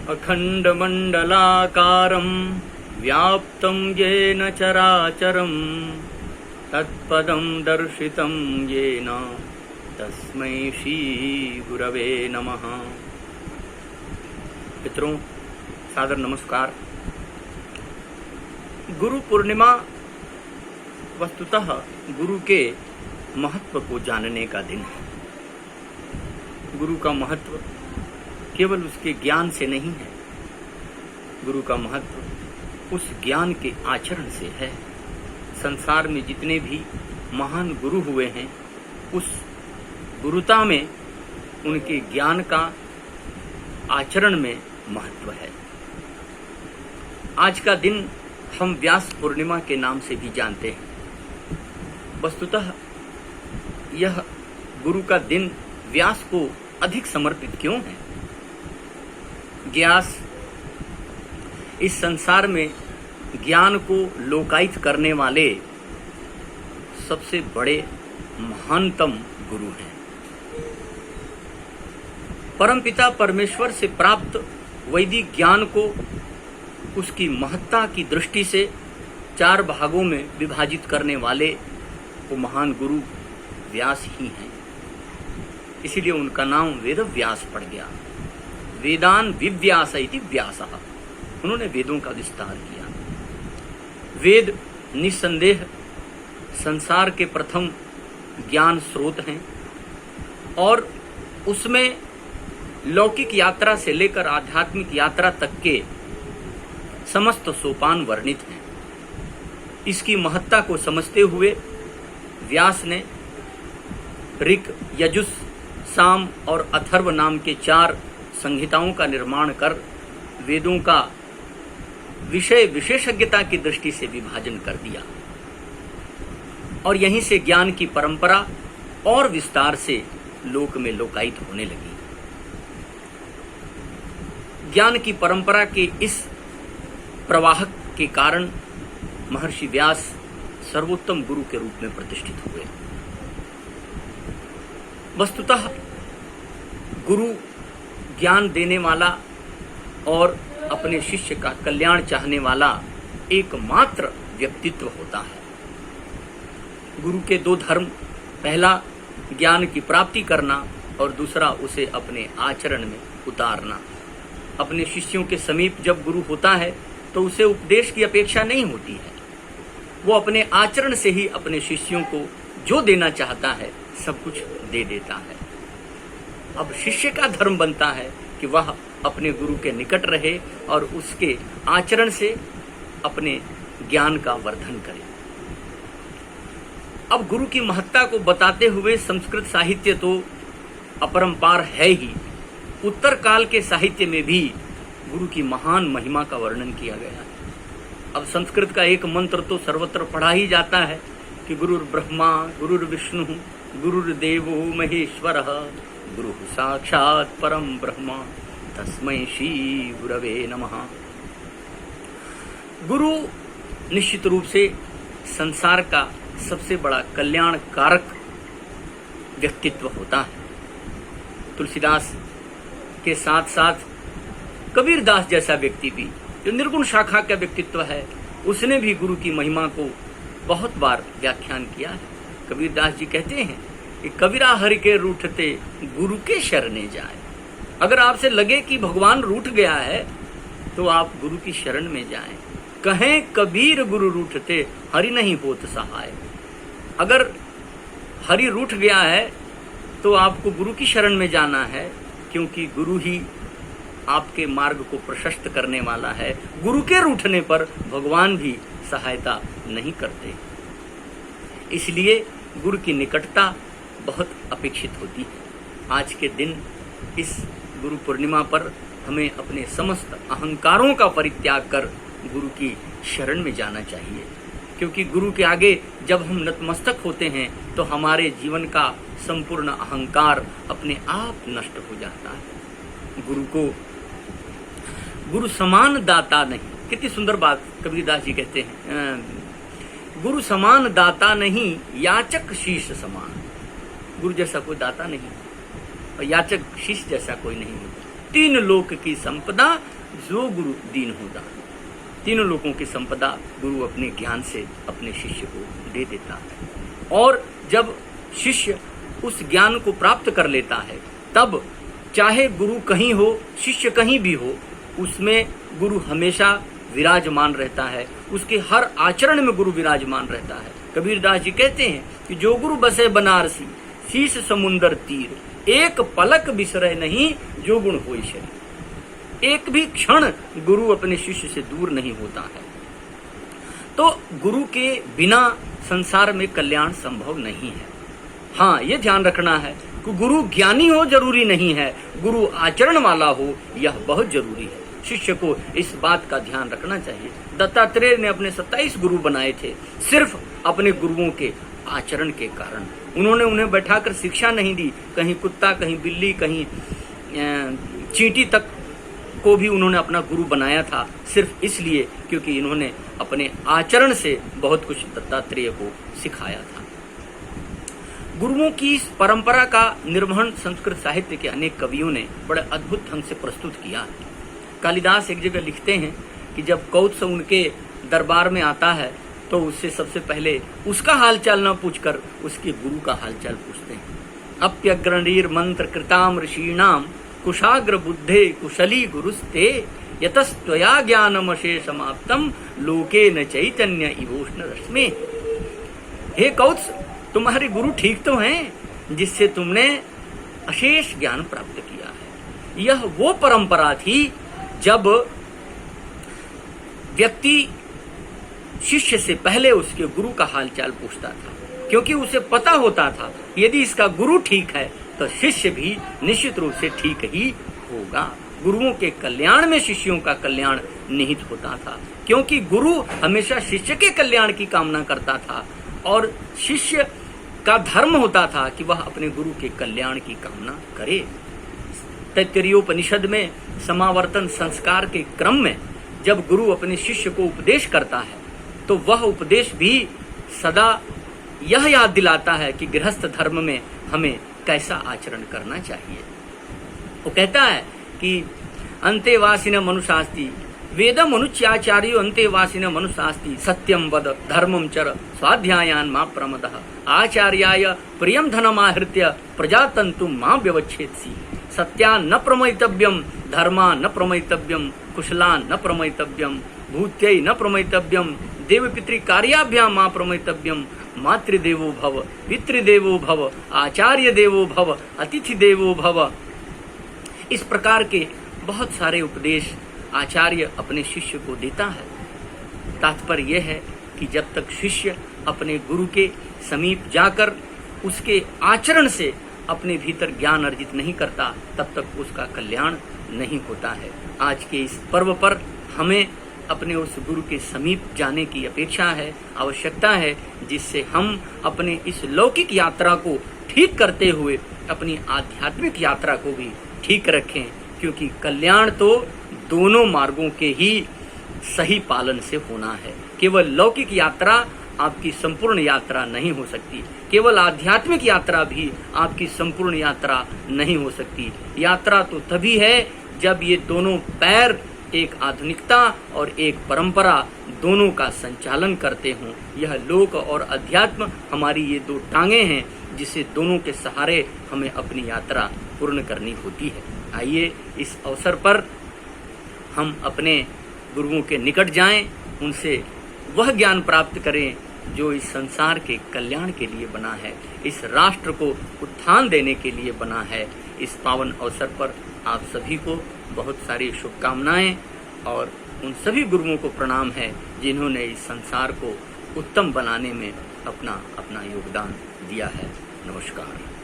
अखण्डमण्डलाकारं व्याप्तं येन चराचरं तत्पदं दर्शितं येन तस्मै श्री गुरवे नमः। मित्रों, सादर नमस्कार। गुरु पूर्णिमा वस्तुतः गुरु के महत्व को जानने का दिन है। गुरु का महत्व केवल उसके ज्ञान से नहीं है, गुरु का महत्व उस ज्ञान के आचरण से है। संसार में जितने भी महान गुरु हुए हैं, उस गुरुता में उनके ज्ञान का आचरण में महत्व है। आज का दिन हम व्यास पूर्णिमा के नाम से भी जानते हैं। वस्तुतः यह गुरु का दिन व्यास को अधिक समर्पित क्यों है? व्यास इस संसार में ज्ञान को लोकायित करने वाले सबसे बड़े महानतम गुरु हैं। परमपिता परमेश्वर से प्राप्त वैदिक ज्ञान को उसकी महत्ता की दृष्टि से 4 भागों में विभाजित करने वाले वो महान गुरु व्यास ही हैं। इसीलिए उनका नाम वेद व्यास पड़ गया। वेदान विव्यास इति व्यासः। उन्होंने वेदों का विस्तार किया। वेद निस्संदेह संसार के प्रथम ज्ञान स्रोत हैं और उसमें लौकिक यात्रा से लेकर आध्यात्मिक यात्रा तक के समस्त सोपान वर्णित हैं। इसकी महत्ता को समझते हुए व्यास ने ऋक, यजुस, साम और अथर्व नाम के 4 संहिताओं का निर्माण कर वेदों का विषय विशेषज्ञता की दृष्टि से विभाजन कर दिया और यहीं से ज्ञान की परंपरा और विस्तार से लोक में लोकायित होने लगी। ज्ञान की परंपरा के इस प्रवाहक के कारण महर्षि व्यास सर्वोत्तम गुरु के रूप में प्रतिष्ठित हुए। वस्तुतः गुरु ज्ञान देने वाला और अपने शिष्य का कल्याण चाहने वाला एकमात्र व्यक्तित्व होता है। गुरु के 2 धर्म, पहला ज्ञान की प्राप्ति करना और दूसरा उसे अपने आचरण में उतारना। अपने शिष्यों के समीप जब गुरु होता है तो उसे उपदेश की अपेक्षा नहीं होती है। वो अपने आचरण से ही अपने शिष्यों को जो देना चाहता है सब कुछ दे देता है। अब शिष्य का धर्म बनता है कि वह अपने गुरु के निकट रहे और उसके आचरण से अपने ज्ञान का वर्धन करे। अब गुरु की महत्ता को बताते हुए संस्कृत साहित्य तो अपरंपार है ही, उत्तर काल के साहित्य में भी गुरु की महान महिमा का वर्णन किया गया है। अब संस्कृत का एक मंत्र तो सर्वत्र पढ़ा ही जाता है कि गुरुर् ब्रह्मा गुरुर्विष्णु गुरुर्देवो महेश्वरः गुरुः साक्षात् परम ब्रह्म तस्मै श्री गुरवे नमः। गुरु निश्चित रूप से संसार का सबसे बड़ा कल्याण कारक व्यक्तित्व होता है। तुलसीदास के साथ साथ कबीरदास जैसा व्यक्ति भी, जो निर्गुण शाखा का व्यक्तित्व है, उसने भी गुरु की महिमा को बहुत बार व्याख्यान किया है। कबीरदास जी कहते हैं कि कबीरा हरि के रूठते गुरु के शरणे जाए। अगर आपसे लगे कि भगवान रूठ गया है तो आप गुरु की शरण में जाएं। कहें कबीर गुरु रूठते हरि नहीं होत सहाय। अगर हरि रूठ गया है तो आपको गुरु की शरण में जाना है, क्योंकि गुरु ही आपके मार्ग को प्रशस्त करने वाला है। गुरु के रूठने पर भगवान भी सहायता नहीं करते। इसलिए गुरु की निकटता बहुत अपेक्षित होती है। आज के दिन इस गुरु पूर्णिमा पर हमें अपने समस्त अहंकारों का परित्याग कर गुरु की शरण में जाना चाहिए, क्योंकि गुरु के आगे जब हम नतमस्तक होते हैं तो हमारे जीवन का संपूर्ण अहंकार अपने आप नष्ट हो जाता है। गुरु समान दाता नहीं। कितनी सुंदर बात कबीरदास जी कहते हैं, गुरु समान दाता नहीं याचक शीश समान। गुरु जैसा कोई दाता नहीं और याचक शीश जैसा कोई नहीं होता। तीन लोक की संपदा जो गुरु दीन होता। तीनों लोगों की संपदा गुरु अपने ज्ञान से अपने शिष्य को दे देता है। और जब शिष्य उस ज्ञान को प्राप्त कर लेता है तब चाहे गुरु कहीं हो, शिष्य कहीं भी हो, उसमें गुरु हमेशा विराजमान रहता है। उसके हर आचरण में गुरु विराजमान रहता है। कबीरदास जी कहते हैं कि जो गुरु बसे बनारसी, शीश समुंदर तीर, एक पलक बिसरे नहीं जो गुण होई शरीर। एक भी क्षण गुरु अपने शिष्य से दूर नहीं होता है। तो गुरु के बिना संसार में कल्याण संभव नहीं है। हाँ, ये ध्यान रखना है कि गुरु ज्ञानी हो जरूरी नहीं है, गुरु आचरण वाला हो यह बहुत जरूरी है। शिष्य को इस बात का ध्यान रखना चाहिए। दत्तात्रेय ने अपने 27 गुरु बनाए थे सिर्फ अपने गुरुओं के आचरण के कारण। उन्होंने उन्हें बैठाकर शिक्षा नहीं दी। कहीं कुत्ता, कहीं बिल्ली, कहीं चींटी तक को भी उन्होंने अपना गुरु बनाया था, सिर्फ इसलिए क्योंकि इन्होंने अपने आचरण से बहुत कुछ दत्तात्रेय को सिखाया था। गुरुओं की इस परंपरा का निर्वहन संस्कृत साहित्य के अनेक कवियों ने बड़े अद्भुत ढंग से प्रस्तुत किया। कालिदास एक जगह लिखते हैं कि जब कौत्स उनके दरबार में आता है तो उससे सबसे पहले उसका हालचाल न पूछकर उसके गुरु का हालचाल पूछते हैं। अप्यग्रणीर मंत्र कृताम ऋषीणाम कुशाग्र बुद्धे कुशली गुरुस्ते यतस्त्वया ज्ञानमशेष समाप्तम लोके न चैतन्य इवोष्ण रश्मे। हे कौत्स, तुम्हारे गुरु ठीक तो हैं जिससे तुमने अशेष ज्ञान प्राप्त किया है। यह वो परंपरा थी जब व्यक्ति शिष्य से पहले उसके गुरु का हालचाल पूछता था, क्योंकि उसे पता होता था यदि इसका गुरु ठीक है तो शिष्य भी निश्चित रूप से ठीक ही होगा। गुरुओं के कल्याण में शिष्यों का कल्याण निहित होता था, क्योंकि गुरु हमेशा शिष्य के कल्याण की कामना करता था और शिष्य का धर्म होता था कि वह अपने गुरु के कल्याण की कामना करे। तैत्तिरीयोपनिषद में समावर्तन संस्कार के क्रम में जब गुरु अपने शिष्य को उपदेश करता है तो वह उपदेश भी सदा यह याद दिलाता है कि गृहस्थ धर्म में हमें कैसा आचरण करना चाहिए। वो कहता है कि अंतेवासिन मनुषास्ति वेदम अनुच्याचार्यो अंतेवासिन मनुषास्ति सत्यम वद धर्मम चर स्वाध्यायान मा प्रमदः आचार्याय प्रियम धनमाहृत्य प्रजातंतुम मा व्यवच्छेत्सि सत्या न प्रमयितव्यम धर्मा न प्रमयितव्यम कुशला न प्रमयितव्यम भूत्यै न प्रमयितव्यम देव पितृ कार्याभ्याम मा प्रमयितव्यम मातृदेवो भव पितृदेवो भव आचार्य देवो भव अतिथि देवो भव। इस प्रकार के बहुत सारे उपदेश आचार्य अपने शिष्य को देता है। तात्पर्य यह है कि जब तक शिष्य अपने गुरु के समीप जाकर उसके आचरण से अपने भीतर ज्ञान अर्जित नहीं करता तब तक उसका कल्याण नहीं होता है। आज के इस पर्व पर हमें अपने उस गुरु के समीप जाने की अपेक्षा है, आवश्यकता है, जिससे हम अपने इस लौकिक यात्रा को ठीक करते हुए अपनी आध्यात्मिक यात्रा को भी ठीक रखें, क्योंकि कल्याण तो दोनों मार्गों के ही सही पालन से होना है। केवल लौकिक यात्रा आपकी संपूर्ण यात्रा नहीं हो सकती, केवल आध्यात्मिक यात्रा भी आपकी संपूर्ण यात्रा नहीं हो सकती। यात्रा तो तभी है जब ये दोनों पैर एक आधुनिकता और एक परंपरा दोनों का संचालन करते हों। यह लोक और अध्यात्म हमारी ये दो टांगे हैं जिसे दोनों के सहारे हमें अपनी यात्रा पूर्ण करनी होती है। आइए इस अवसर पर हम अपने गुरुओं के निकट जाएं, उनसे वह ज्ञान प्राप्त करें जो इस संसार के कल्याण के लिए बना है, इस राष्ट्र को उत्थान देने के लिए बना है। इस पावन अवसर पर आप सभी को बहुत सारी शुभकामनाएं और उन सभी गुरुओं को प्रणाम है जिन्होंने इस संसार को उत्तम बनाने में अपना योगदान दिया है। नमस्कार।